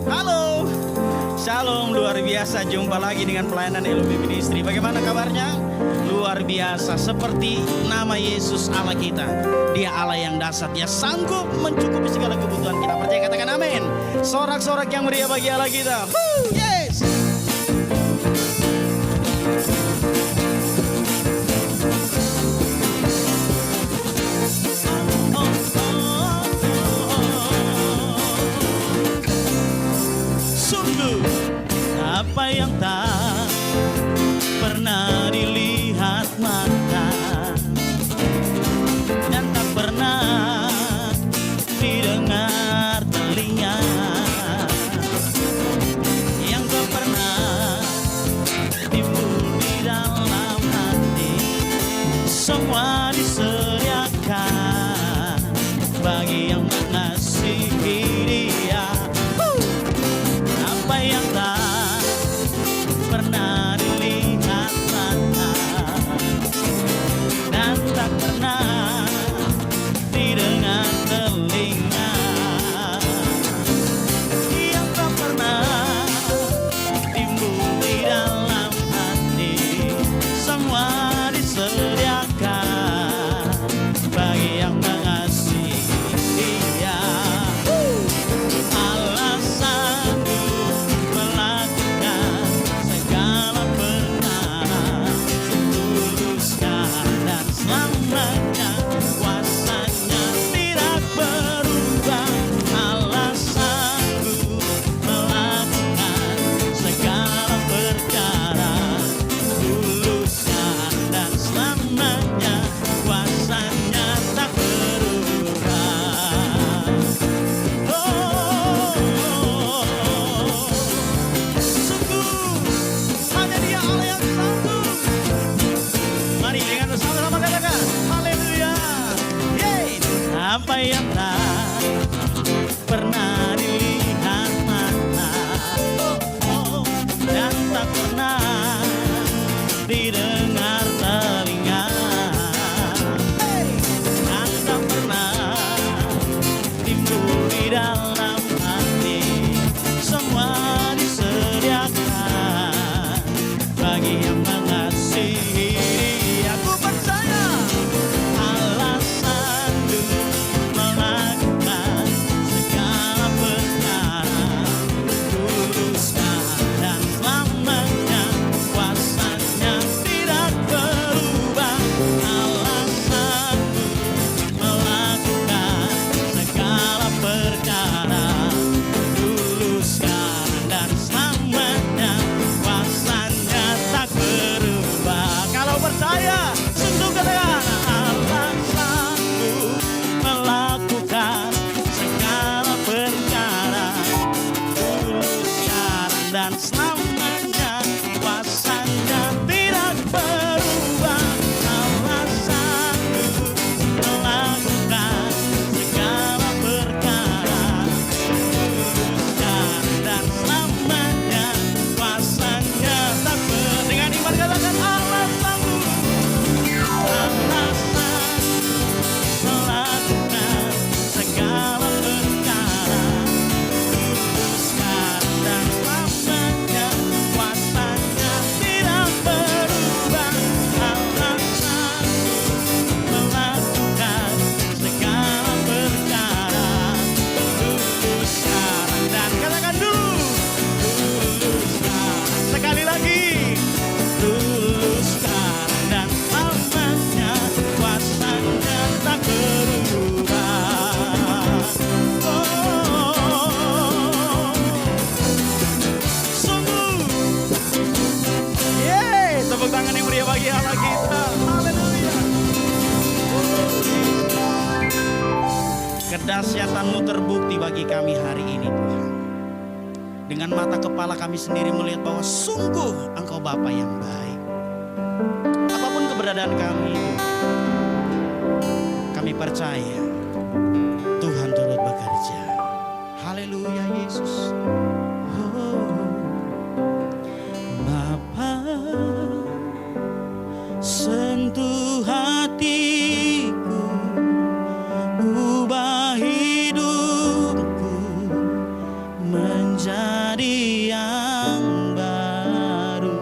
Halo, Shalom, luar biasa. Jumpa lagi dengan pelayanan Elohim Ministry. Bagaimana kabarnya? Luar biasa, seperti nama Yesus Allah kita. Dia Allah yang dahsyat, Dia sanggup mencukupi segala kebutuhan kita. Percaya, katakan amin. Sorak-sorak yang meriah bagi Allah kita. Yes. Apa yang tak pernah dilihat mata dan tak pernah didengar telinga, yang tak pernah timbul di dalam hati, semua disediakan bagi yang mengasihi Dia. Apa yang tak pernah dilihat mata dan tak pernah didengar telinga, yang tak pernah timbul di dalam hati, semua disediakan bagi yang mengasihi Dia. Apa yang tak pernah dilihat mata dan tak pernah didengar telinga, dan tak pernah timbul di dalam hati, semua disediakan bagi yang mengasihi. Aku percaya Allah sanggup melakukan segala perkara, tuluskan dan selamanya, kuasanya tidak berubah. Allah sanggup melakukan segala perkara, tuluskan dan selamanya, kuasanya tak berubah. Kalau percaya, sungguh katakan Allah sanggup melakukan segala perkara, tuluskan dan selamanya, kuasanya tidak berubah. Allah sanggup melakukan segala perkara, tuluskan dan selamanya, kuasanya tak berubah. Dengan iman katakan Allah sanggup. Allah sanggup melakukan segala perkara, tuluskan dan selamanya, kuasanya tidak berubah. Allah sanggup melakukan segala perkara, tuluskan dan katakan dulu, tuluskan sekali lagi, tuluskan dan selamanya, kuasanya tak berubah. Sungguh, tepuk tangan yang meriah bagi Allah kita. Haleluya. Kedahsyatanmu terbukti bagi kami hari ini, Tuhan. Dengan mata kepala kami sendiri melihat bahwa sungguh Engkau Bapa yang baik. Apapun keberadaan kami, kami percaya Tuhan turut bekerja. Haleluya Yesus. Bapa, sentuh hatiku, ubah hidupku menjadi yang baru,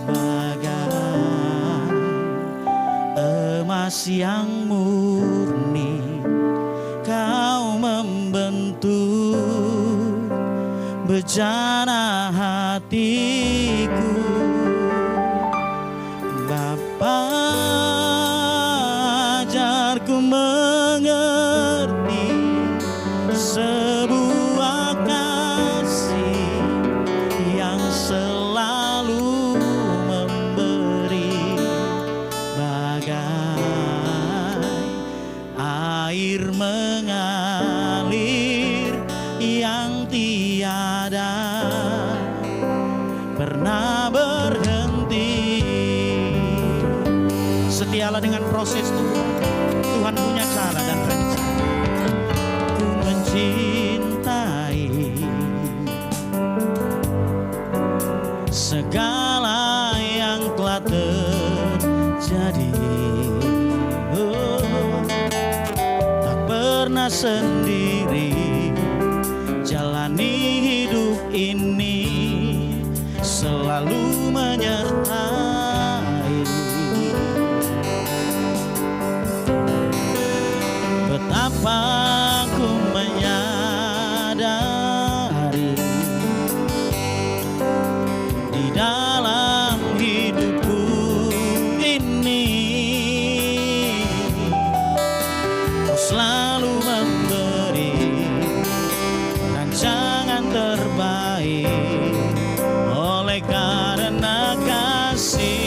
bagai emas yang murni. Kau membentuk bejana hatiku, Bapa. Ajarku mengerti sebuah kasih yang selalu memberi, bagai air mengalir yang tiada pernah berhenti. Setialah dengan proses Tuhan. Tuhan punya cara dan rencana. Ku mencintai segala yang telah terjadi. Oh, tak pernah sendiri jalani hidup ini, selalu menyertai. Betapa ku menyadari di dalam hidupku ini, Kau selalu memberi rancangan terbaik oleh karena kasih.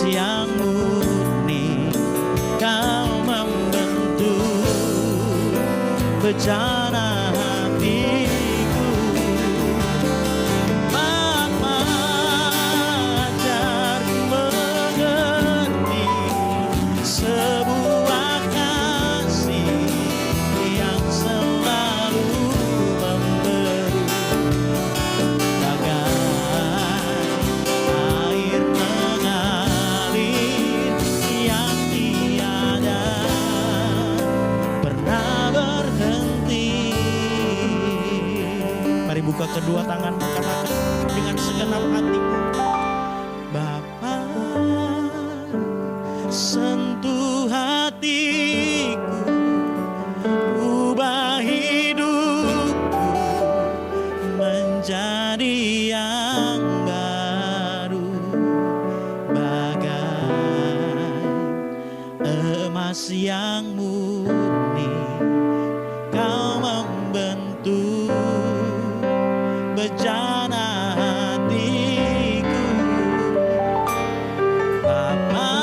Yang murni, Kau membentuk bejana hatiku. Bapa, ajarku mengerti sebuah kasih yang selalu memberi, bagai air mengalir yang tiada pernah berhenti. Mari buka kedua tangan, katakan dengan segenap hatimu, Bapa, sentuh hatiku, ubah hidupku menjadi yang baru, bagai emas yang murni. Kau membentuk bejana hatiku, Bapa.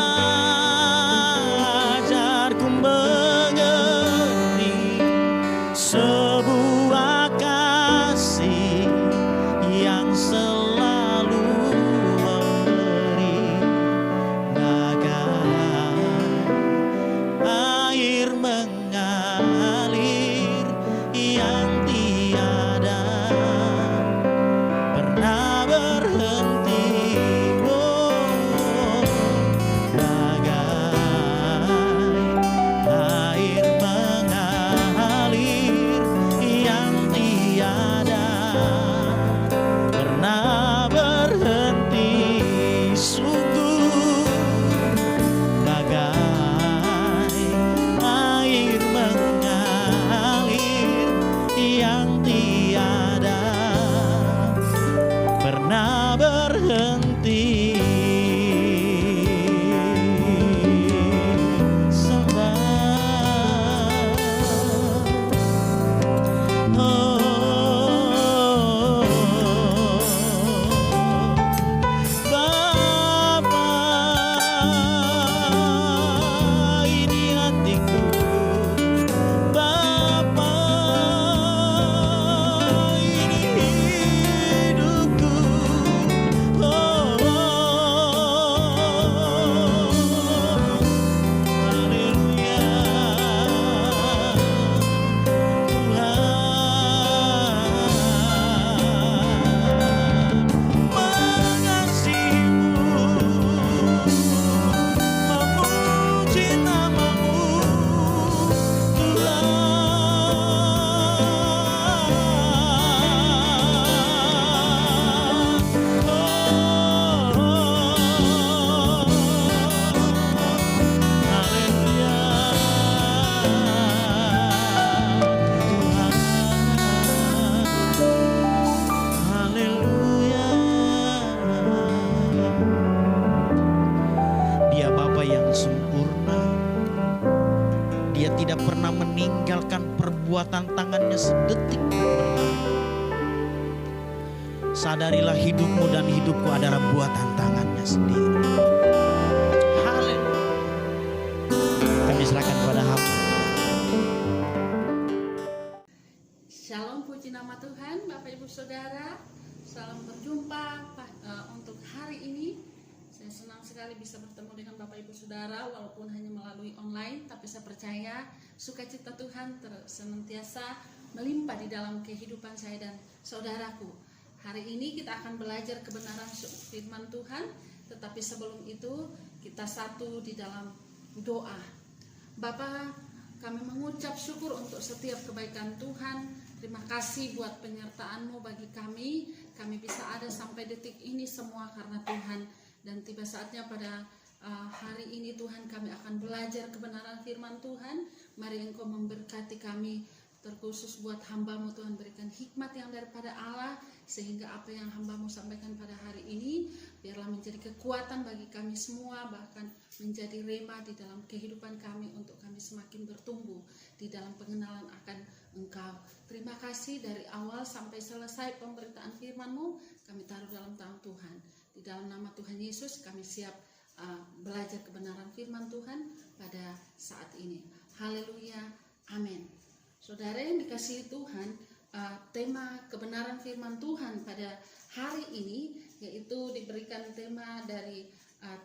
Ajarku mengerti sebuah kasih yang selalu memberi, bagai air mengalir meninggalkan perbuatan tangannya sedetik berlalu. Sadarilah hidupmu dan hidupku adalah buatan tangannya sendiri. Haleluya. Kami serahkan kepada hamba. Shalom, puji nama Tuhan, Bapak Ibu Saudara. Salam berjumpa untuk hari ini. Saya senang sekali bisa bertemu dengan Bapak Ibu Saudara, walaupun hanya melalui online, tapi saya percaya sukacita Tuhan senantiasa melimpah di dalam kehidupan saya dan saudaraku. Hari ini kita akan belajar kebenaran firman Tuhan, tetapi sebelum itu kita satu di dalam doa. Bapa, kami mengucap syukur untuk setiap kebaikan Tuhan. Terima kasih buat penyertaan-Mu bagi kami. Kami bisa ada sampai detik ini semua karena Tuhan. Dan tiba saatnya pada hari ini Tuhan, kami akan belajar kebenaran firman Tuhan. Mari Engkau memberkati kami, terkhusus buat hamba-Mu Tuhan, berikan hikmat yang daripada Allah, sehingga apa yang hamba-Mu sampaikan pada hari ini biarlah menjadi kekuatan bagi kami semua, bahkan menjadi rema di dalam kehidupan kami untuk kami semakin bertumbuh di dalam pengenalan akan Engkau. Terima kasih dari awal sampai selesai pemberitaan firman-Mu kami taruh dalam tangan Tuhan. Di dalam nama Tuhan Yesus kami siap belajar kebenaran firman Tuhan pada saat ini. Haleluya, amin. Saudara yang dikasihi Tuhan, tema kebenaran firman Tuhan pada hari ini yaitu diberikan tema dari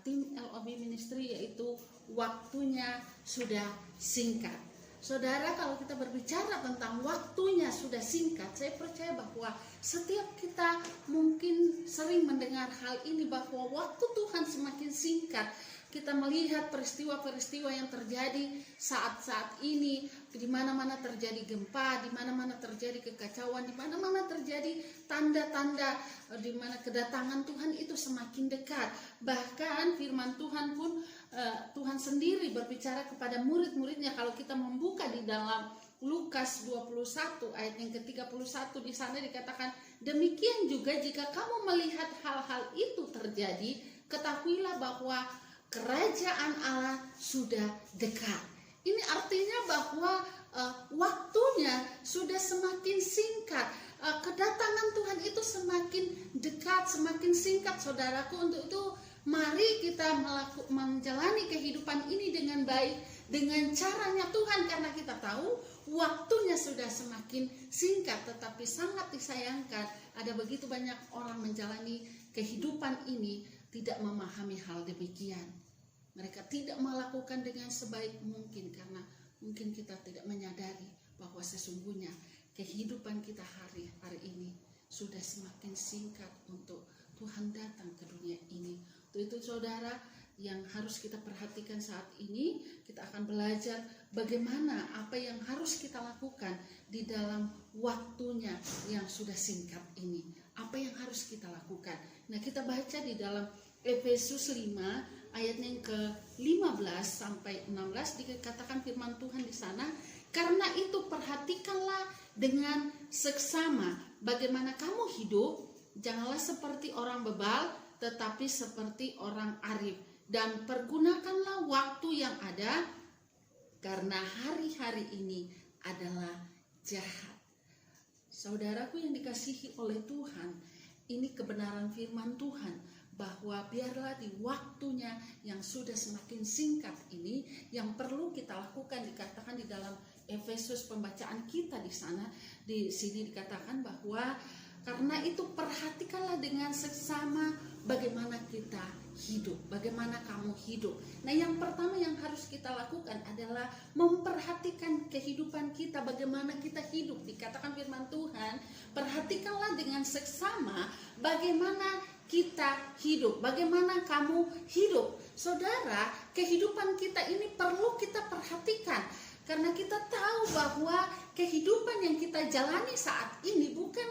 tim LOB Ministry, yaitu waktunya sudah singkat. Saudara, kalau kita berbicara tentang waktunya sudah singkat, saya percaya bahwa setiap kita mungkin sering mendengar hal ini, bahwa waktu Tuhan semakin singkat. Kita melihat peristiwa-peristiwa yang terjadi saat-saat ini, di mana-mana terjadi gempa, di mana-mana terjadi kekacauan, di mana-mana terjadi tanda-tanda di mana kedatangan Tuhan itu semakin dekat. Bahkan firman Tuhan pun Tuhan sendiri berbicara kepada murid-muridnya. Kalau kita membuka di dalam Lukas 21 ayat yang ke-31, di sana dikatakan, demikian juga jika kamu melihat hal-hal itu terjadi, ketahuilah bahwa kerajaan Allah sudah dekat. Ini artinya bahwa waktunya sudah semakin singkat. Kedatangan Tuhan itu semakin dekat, semakin singkat, saudaraku. Untuk itu mari kita menjalani kehidupan ini dengan baik, dengan caranya Tuhan, karena kita tahu waktunya sudah semakin singkat. Tetapi sangat disayangkan, ada begitu banyak orang menjalani kehidupan ini tidak memahami hal demikian. Mereka tidak melakukan dengan sebaik mungkin karena mungkin kita tidak menyadari bahwa sesungguhnya kehidupan kita hari ini sudah semakin singkat untuk Tuhan datang ke dunia ini. Untuk itu saudara, yang harus kita perhatikan saat ini, kita akan belajar bagaimana apa yang harus kita lakukan di dalam waktunya yang sudah singkat ini. Apa yang harus kita lakukan? Nah, kita baca di dalam Efesus 5 ayatnya yang ke-15 sampai 16, dikatakan firman Tuhan di sana, karena itu perhatikanlah dengan seksama bagaimana kamu hidup, janganlah seperti orang bebal, tetapi seperti orang arif, dan pergunakanlah waktu yang ada, karena hari-hari ini adalah jahat. Saudaraku yang dikasihi oleh Tuhan, ini kebenaran firman Tuhan, bahwa biarlah di waktunya yang sudah semakin singkat ini, yang perlu kita lakukan, dikatakan di dalam Efesus pembacaan kita di sana, di sini dikatakan bahwa karena itu perhatikanlah dengan seksama bagaimana kita hidup, bagaimana kamu hidup. Nah, yang pertama yang harus kita lakukan adalah memperhatikan kehidupan kita, bagaimana kita hidup. Dikatakan firman Tuhan, perhatikanlah dengan seksama bagaimana kita hidup, bagaimana kamu hidup. Saudara, kehidupan kita ini perlu kita perhatikan, karena kita tahu bahwa kehidupan yang kita jalani saat ini bukan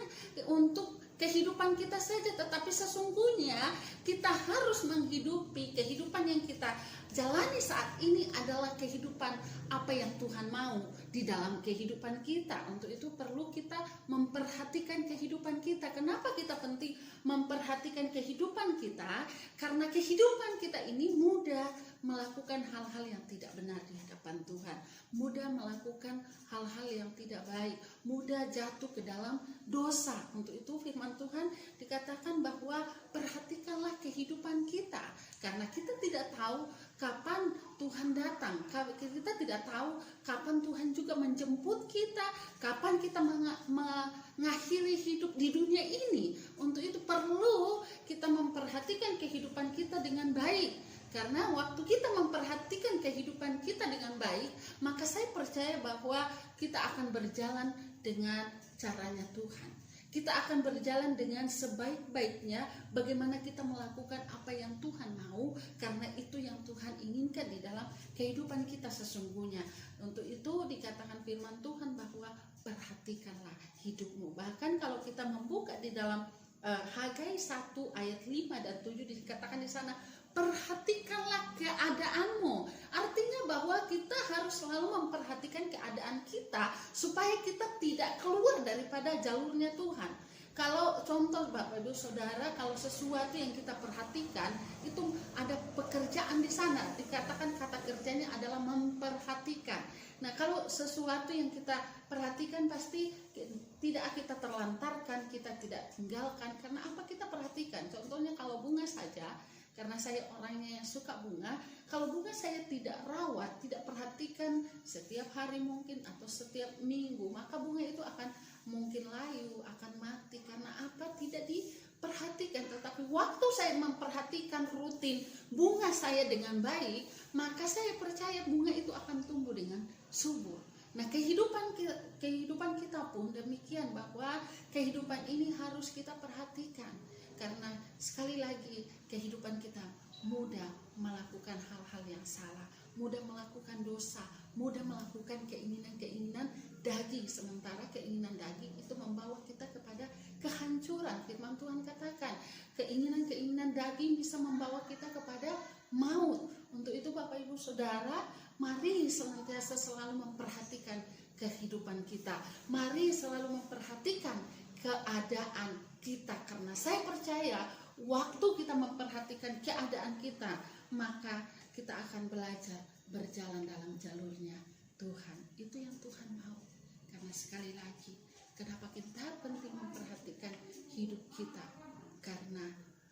untuk kehidupan kita saja, tetapi sesungguhnya kita harus menghidupi kehidupan yang kita jalani saat ini adalah kehidupan apa yang Tuhan mau di dalam kehidupan kita. Untuk itu perlu kita memperhatikan kehidupan kita. Kenapa kita penting memperhatikan kehidupan kita? Karena kehidupan kita ini mudah melakukan hal-hal yang tidak benar di hadapan Tuhan, mudah melakukan hal-hal yang tidak baik, mudah jatuh ke dalam dosa. Untuk itu firman Tuhan dikatakan bahwa perhatikanlah kehidupan kita, karena kita tidak tahu kapan Tuhan datang, kita tidak tahu kapan Tuhan juga menjemput kita, kapan kita mengakhiri hidup di dunia ini. Untuk itu perlu kita memperhatikan kehidupan kita dengan baik, karena waktu kita memperhatikan kehidupan kita dengan baik, maka saya percaya bahwa kita akan berjalan dengan caranya Tuhan. Kita akan berjalan dengan sebaik-baiknya bagaimana kita melakukan apa yang Tuhan mau, karena itu yang Tuhan inginkan di dalam kehidupan kita sesungguhnya. Untuk itu dikatakan firman Tuhan bahwa perhatikanlah hidupmu. Bahkan kalau kita membuka di dalam Hagai 1 ayat 5 dan 7 dikatakan di sana, perhatikanlah keadaanmu. Artinya bahwa kita harus selalu memperhatikan keadaan kita supaya kita tidak keluar daripada jalurnya Tuhan. Kalau contoh Bapak Ibu Saudara, kalau sesuatu yang kita perhatikan itu ada pekerjaan di sana, dikatakan kata kerjanya adalah memperhatikan. Nah, kalau sesuatu yang kita perhatikan pasti tidak kita terlantarkan, kita tidak tinggalkan. Karena apa kita perhatikan? Contohnya kalau bunga saja, karena saya orangnya yang suka bunga, kalau bunga saya tidak rawat, tidak perhatikan setiap hari mungkin atau setiap minggu, maka bunga itu akan mungkin layu, akan mati. Karena apa? Tidak diperhatikan. Tetapi waktu saya memperhatikan rutin bunga saya dengan baik, maka saya percaya bunga itu akan tumbuh dengan subur. Nah, kehidupan kita pun demikian, bahwa kehidupan ini harus kita perhatikan. Karena sekali lagi kehidupan kita mudah melakukan hal-hal yang salah, mudah melakukan dosa, mudah melakukan keinginan-keinginan daging. Sementara keinginan daging itu membawa kita kepada kehancuran. Firman Tuhan katakan keinginan-keinginan daging bisa membawa kita kepada maut. Untuk itu Bapak Ibu Saudara, mari senantiasa selalu memperhatikan kehidupan kita. Mari selalu memperhatikan keadaan kita, karena saya percaya waktu kita memperhatikan keadaan kita, maka kita akan belajar berjalan dalam jalurnya Tuhan. Itu yang Tuhan mau. Karena sekali lagi, kenapa kita penting memperhatikan hidup kita? Karena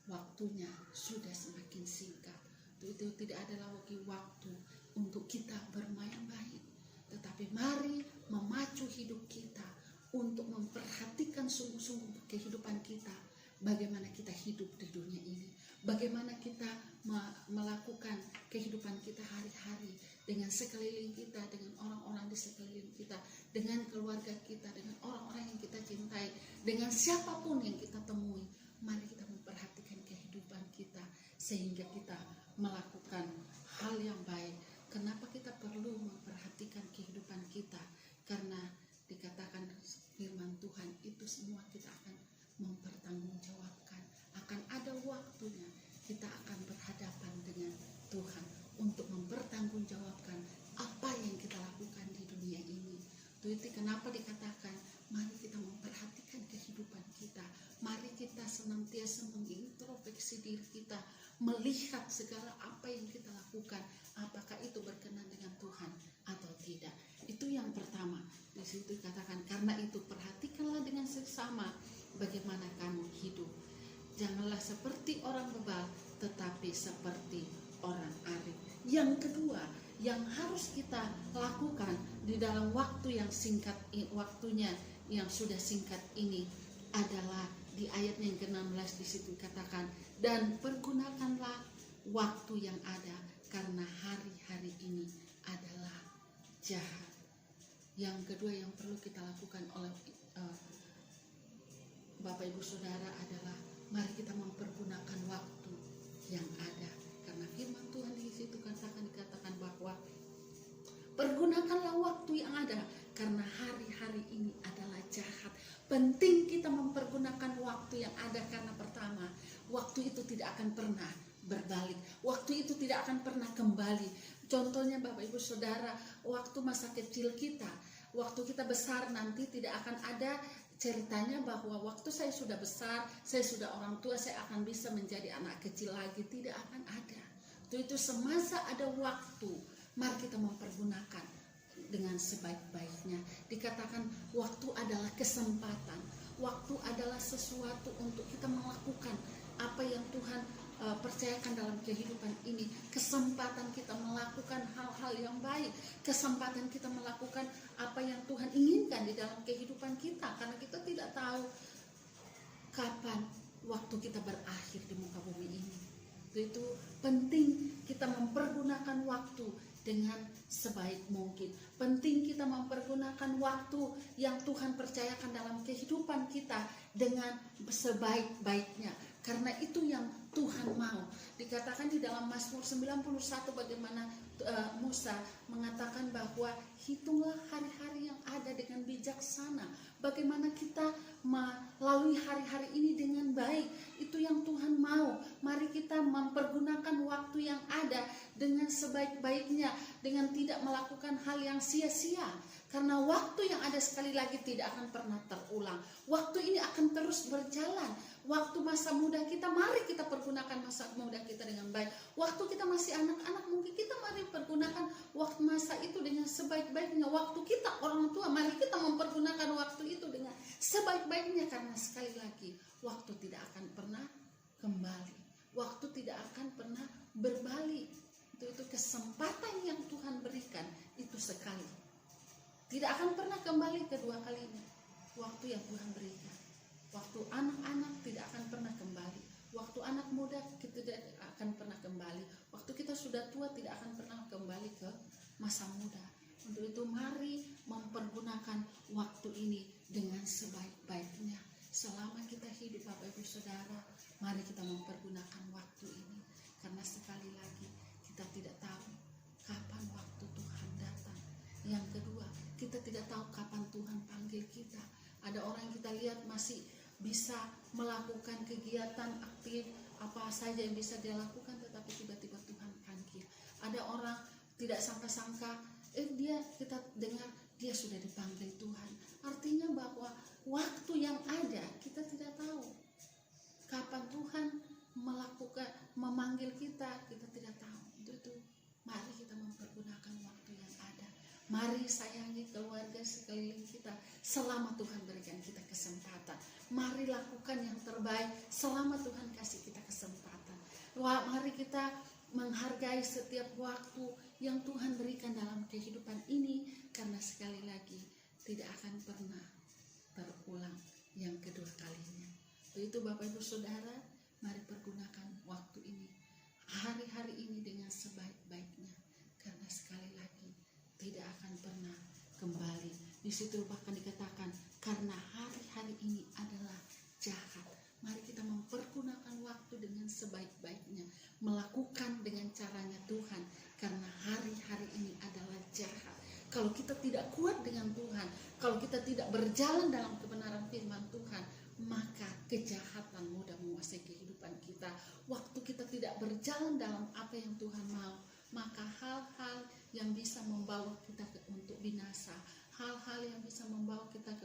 waktunya sudah semakin singkat. Itu tidak ada lagi waktu untuk kita bermain-main, tetapi mari memacu hidup kita untuk memperhatikan sungguh-sungguh kehidupan kita, bagaimana kita hidup di dunia ini, bagaimana kita melakukan kehidupan kita hari-hari dengan sekeliling kita, dengan orang-orang di sekeliling kita, dengan keluarga kita, dengan orang-orang yang kita cintai, dengan siapapun yang kita temui. Mari kita memperhatikan kehidupan kita sehingga kita melakukan hal yang baik. Kenapa kita perlu memperhatikan kehidupan kita? Karena dikatakan firman Tuhan itu semua kita akan mempertanggungjawabkan. Akan ada waktunya kita akan berhadapan dengan Tuhan untuk mempertanggungjawabkan apa yang kita lakukan di dunia ini. Itu kenapa dikatakan mari kita memperhatikan kehidupan kita. Mari kita senantiasa mengintrospeksi diri kita, melihat segala apa yang kita lakukan, apakah itu berkenan dengan Tuhan atau tidak. Itu yang pertama. Di situ dikatakan, karena itu perhatikanlah dengan seksama bagaimana kamu hidup. Janganlah seperti orang bebal, tetapi seperti orang arif. Yang kedua, yang harus kita lakukan di dalam waktu yang singkat, waktunya yang sudah singkat ini adalah di ayat yang ke-16 di situ dikatakan, dan pergunakanlah waktu yang ada karena hari-hari ini adalah jahat. Yang kedua yang perlu kita lakukan oleh Bapak Ibu Saudara adalah mari kita mempergunakan waktu yang ada, karena firman Tuhan di situ dikatakan bahwa pergunakanlah waktu yang ada karena hari-hari ini adalah jahat. Penting kita mempergunakan waktu yang ada karena pertama, waktu itu tidak akan pernah berbalik, waktu itu tidak akan pernah kembali. Contohnya Bapak Ibu Saudara, waktu masa kecil kita, waktu kita besar nanti tidak akan ada ceritanya bahwa waktu saya sudah besar, saya sudah orang tua, saya akan bisa menjadi anak kecil lagi. Tidak akan ada. Itu semasa ada waktu, mari kita mempergunakan dengan sebaik-baiknya. Dikatakan waktu adalah kesempatan. Waktu adalah sesuatu untuk kita melakukan apa yang Tuhan percayakan dalam kehidupan ini. Kesempatan kita melakukan hal-hal yang baik, kesempatan kita melakukan apa yang Tuhan inginkan di dalam kehidupan kita, karena kita tidak tahu kapan waktu kita berakhir di muka bumi ini. Itu penting kita mempergunakan waktu dengan sebaik mungkin. Penting kita mempergunakan waktu yang Tuhan percayakan dalam kehidupan kita dengan sebaik-baiknya. Karena itu yang Tuhan mau. Dikatakan di dalam Mazmur 91 bagaimana Musa mengatakan bahwa hitunglah hari-hari yang ada dengan bijaksana. Bagaimana kita melalui hari-hari ini dengan baik. Itu yang Tuhan mau. Mari kita mempergunakan waktu yang ada dengan sebaik-baiknya, dengan tidak melakukan hal yang sia-sia. Karena waktu yang ada sekali lagi tidak akan pernah terulang. Waktu ini akan terus berjalan. Waktu masa muda kita, mari kita pergunakan masa muda kita dengan baik. Waktu kita masih anak-anak, mungkin kita mari pergunakan waktu masa itu dengan sebaik-baiknya. Waktu kita orang tua, mari kita mempergunakan waktu itu dengan sebaik-baiknya. Karena sekali lagi, waktu tidak akan pernah kembali. Waktu tidak akan pernah berbalik. Itu kesempatan yang Tuhan berikan, itu sekali. Tidak akan pernah kembali kedua kalinya. Waktu yang Tuhan berikan. Waktu anak-anak tidak akan pernah kembali. Waktu anak muda kita tidak akan pernah kembali. Waktu kita sudah tua tidak akan pernah kembali ke masa muda. Untuk itu mari mempergunakan waktu ini dengan sebaik-baiknya. Selama kita hidup Bapak Ibu Saudara, mari kita mempergunakan waktu ini. Karena sekali lagi kita tidak tahu kapan waktu Tuhan datang. Yang kedua, kita tidak tahu kapan Tuhan panggil kita. Ada orang yang kita lihat masih bisa melakukan kegiatan aktif apa saja yang bisa dia lakukan, tetapi tiba-tiba Tuhan panggil. Ada orang tidak sangka-sangka, kita dengar dia sudah dipanggil Tuhan. Artinya bahwa waktu yang ada kita tidak tahu kapan Tuhan memanggil kita tidak tahu. Itu mari kita mempergunakan waktu yang ada. Mari sayangi keluarga sekeliling kita selama Tuhan berikan kita kesempatan. Mari lakukan yang terbaik selama Tuhan kasih kita kesempatan. Mari kita menghargai setiap waktu yang Tuhan berikan dalam kehidupan ini, karena sekali lagi tidak akan pernah terulang yang kedua kalinya. Itu Bapak Ibu Saudara, mari pergunakan waktu ini, hari-hari ini dengan sebaik-baiknya, karena sekali lagi tidak akan pernah kembali. Di situ bahkan dikatakan karena hari-hari ini adalah jahat. Mari kita mempergunakan waktu dengan sebaik-baiknya, melakukan dengan caranya Tuhan, karena hari-hari ini adalah jahat. Kalau kita tidak kuat dengan Tuhan, kalau kita tidak berjalan dalam kebenaran firman Tuhan, maka kejahatan mudah menguasai kehidupan kita. Waktu kita tidak berjalan dalam apa yang Tuhan mau, maka hal-hal yang bisa membawa kita untuk binasa, hal-hal yang bisa membawa kita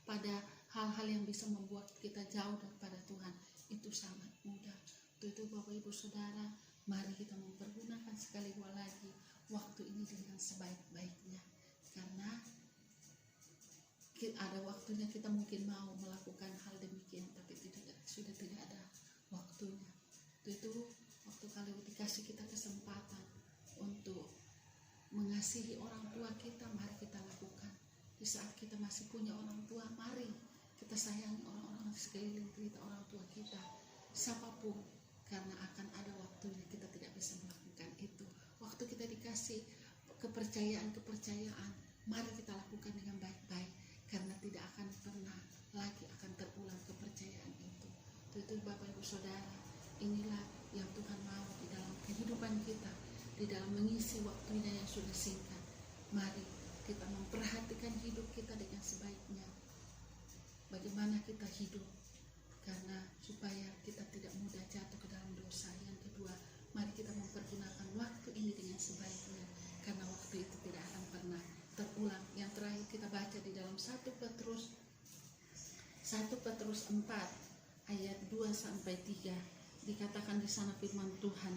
pada hal-hal yang bisa membuat kita jauh daripada Tuhan, itu sangat mudah. Itu Bapak Ibu Saudara, mari kita mempergunakan sekali lagi waktu ini dengan sebaik-baiknya, karena ada waktunya kita mungkin mau melakukan hal demikian, tapi sudah tidak ada waktunya. Itu waktu kalau dikasih kita kesempatan untuk mengasihi orang tua kita, mari kita lakukan. Di saat kita masih punya orang tua, mari kita sayangi orang-orang sekeliling kita, orang tua kita, siapapun, karena akan ada waktunya kita tidak bisa melakukan itu. Waktu kita dikasih kepercayaan, mari kita lakukan dengan baik-baik, karena tidak akan pernah lagi akan terulang kepercayaan itu. Itu Bapak Ibu Saudara, inilah yang Tuhan mau di dalam kehidupan kita, di dalam mengisi waktunya yang sudah singkat. Mari kita memperhatikan hidup kita dengan sebaiknya. Bagaimana kita hidup, karena supaya kita tidak mudah jatuh ke dalam dosa. Yang kedua, mari kita mempergunakan waktu ini dengan sebaiknya, karena waktu itu tidak akan pernah terulang. Yang terakhir kita baca di dalam 1 Petrus 4 ayat 2-3, dikatakan di sana firman Tuhan,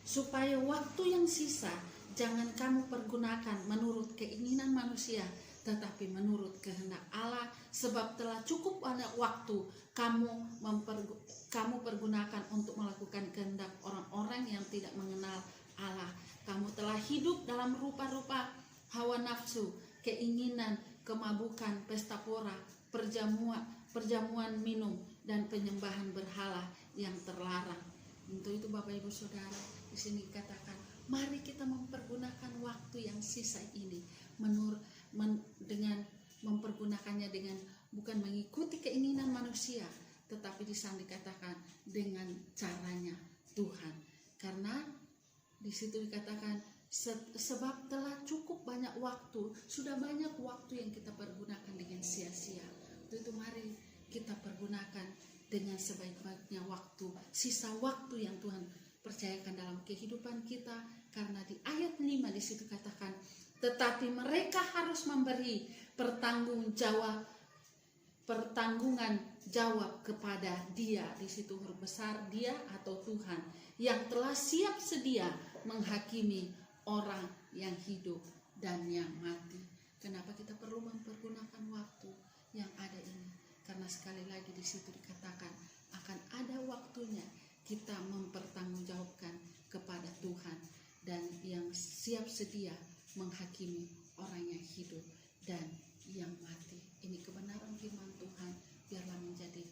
supaya waktu yang sisa jangan kamu pergunakan menurut keinginan manusia, tetapi menurut kehendak Allah, sebab telah cukup banyak waktu kamu pergunakan untuk melakukan kehendak orang-orang yang tidak mengenal Allah. Kamu telah hidup dalam rupa-rupa hawa nafsu, keinginan, kemabukan, pesta pora, perjamuan minum, dan penyembahan berhala yang terlarang. Untuk itu Bapak Ibu Saudara, di sini dikatakan, mari kita mempergunakan waktu yang sisa ini dengan mempergunakannya dengan bukan mengikuti keinginan manusia, tetapi di sana dikatakan dengan caranya Tuhan. Karena di situ dikatakan sebab telah cukup banyak waktu, sudah banyak waktu yang kita pergunakan dengan sia-sia. Itu mari kita pergunakan dengan sebaik-baiknya waktu, sisa waktu yang Tuhan percayakan dalam kehidupan kita. Karena di ayat 5 di situ katakan, tetapi mereka harus memberi pertanggungan jawab kepada Dia, di situ huruf besar Dia atau Tuhan, yang telah siap sedia menghakimi orang yang hidup dan yang mati. Kenapa kita perlu mempergunakan waktu yang ada ini? Karena sekali lagi di situ dikatakan akan ada waktunya kita mempertanggungjawabkan kepada Tuhan, dan yang siap sedia menghakimi orang yang hidup dan yang mati. Ini kebenaran firman Tuhan, biarlah menjadi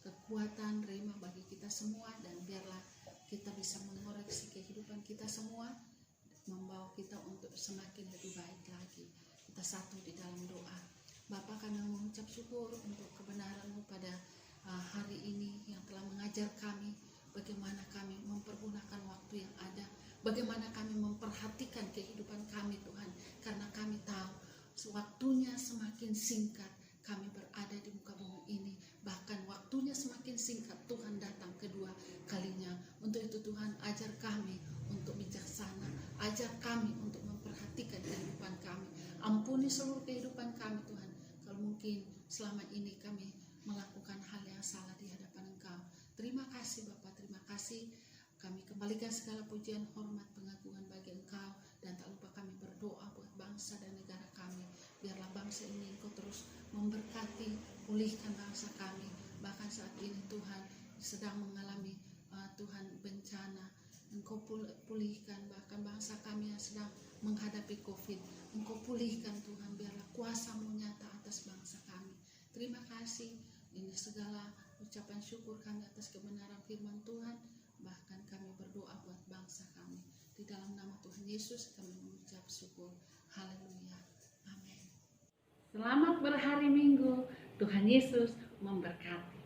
kekuatan rema bagi kita semua, dan biarlah kita bisa mengoreksi kehidupan kita semua, membawa kita untuk semakin lebih baik lagi. Kita satu di dalam doa. Bapa, kami mengucap syukur untuk kebenaran-Mu pada hari ini yang telah mengajar kami bagaimana kami mempergunakan waktu yang ada, bagaimana kami memperhatikan kehidupan kami Tuhan, karena kami tahu waktunya semakin singkat kami berada di muka bumi ini, bahkan waktunya semakin singkat Tuhan datang kedua kalinya. Untuk itu Tuhan, ajar kami untuk bijaksana, ajar kami untuk memperhatikan kehidupan kami, ampuni seluruh kehidupan kami Tuhan, kalau mungkin selama ini kami melakukan hal yang salah di hadapan Engkau. Terima kasih Bapa, terima kasih. Kami kembalikan segala pujian, hormat, pengagungan bagi Engkau, dan tak lupa kami berdoa buat bangsa dan negara kami. Biarlah bangsa ini Engkau terus memberkati, pulihkan bangsa kami. Bahkan saat ini Tuhan sedang mengalami Tuhan bencana, Engkau pulihkan. Bahkan bangsa kami yang sedang menghadapi COVID, Engkau pulihkan Tuhan. Biarlah kuasa-Mu nyata atas bangsa kami. Terima kasih. Ini segala ucapan syukur kami atas kebenaran firman Tuhan. Bahkan kami berdoa buat bangsa kami. Di dalam nama Tuhan Yesus kami mengucap syukur. Haleluya. Amin. Selamat berhari Minggu. Tuhan Yesus memberkati.